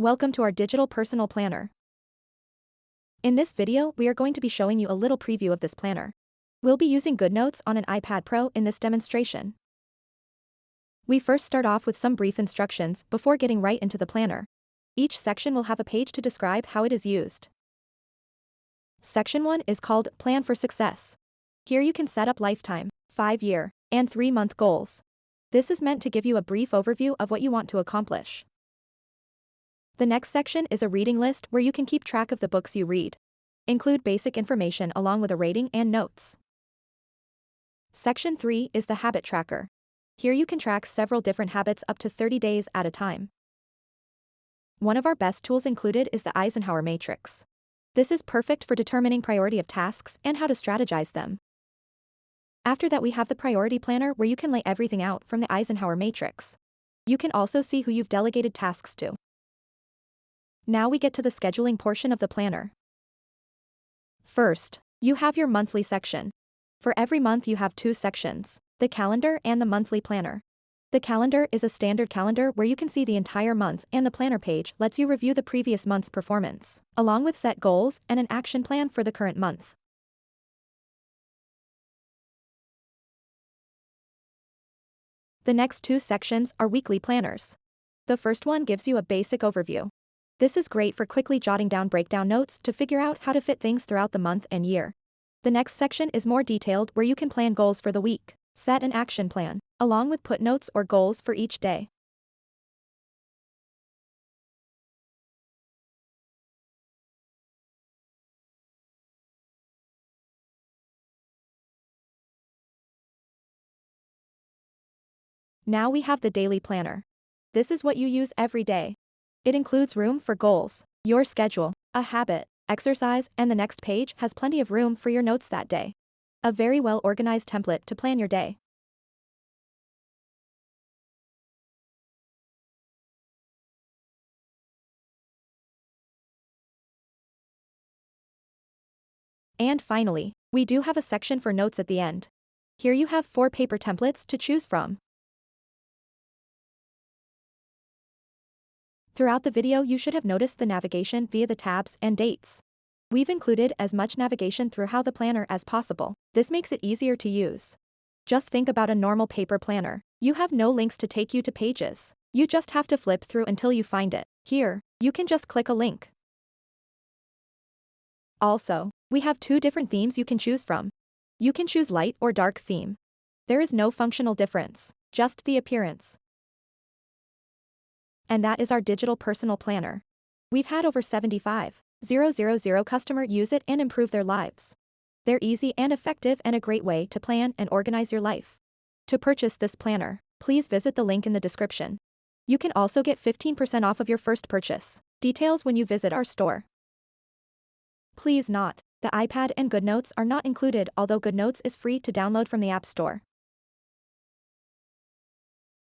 Welcome to our digital personal planner. In this video, we are going to be showing you a little preview of this planner. We'll be using GoodNotes on an iPad Pro in this demonstration. We first start off with some brief instructions before getting right into the planner. Each section will have a page to describe how it is used. Section 1 is called Plan for Success. Here you can set up lifetime, 5-year, and 3-month goals. This is meant to give you a brief overview of what you want to accomplish. The next section is a reading list where you can keep track of the books you read. Include basic information along with a rating and notes. Section 3 is the habit tracker. Here you can track several different habits up to 30 days at a time. One of our best tools included is the Eisenhower matrix. This is perfect for determining priority of tasks and how to strategize them. After that, we have the priority planner where you can lay everything out from the Eisenhower matrix. You can also see who you've delegated tasks to. Now we get to the scheduling portion of the planner. First, you have your monthly section. For every month you have 2 sections, the calendar and the monthly planner. The calendar is a standard calendar where you can see the entire month, and the planner page lets you review the previous month's performance, along with set goals and an action plan for the current month. The next 2 sections are weekly planners. The first one gives you a basic overview. This is great for quickly jotting down breakdown notes to figure out how to fit things throughout the month and year. The next section is more detailed where you can plan goals for the week, set an action plan, along with put notes or goals for each day. Now we have the daily planner. This is what you use every day. It includes room for goals, your schedule, a habit, exercise, and the next page has plenty of room for your notes that day. A very well organized template to plan your day. And finally, we do have a section for notes at the end. Here you have 4 paper templates to choose from. Throughout the video you should have noticed the navigation via the tabs and dates. We've included as much navigation throughout the planner as possible. This makes it easier to use. Just think about a normal paper planner. You have no links to take you to pages. You just have to flip through until you find it. Here, you can just click a link. Also, we have 2 different themes you can choose from. You can choose light or dark theme. There is no functional difference, just the appearance. And that is our digital personal planner. We've had over 75,000 customers use it and improve their lives. They're easy and effective and a great way to plan and organize your life. To purchase this planner, please visit the link in the description. You can also get 15% off of your first purchase. Details when you visit our store. Please note, the iPad and GoodNotes are not included, although GoodNotes is free to download from the App Store.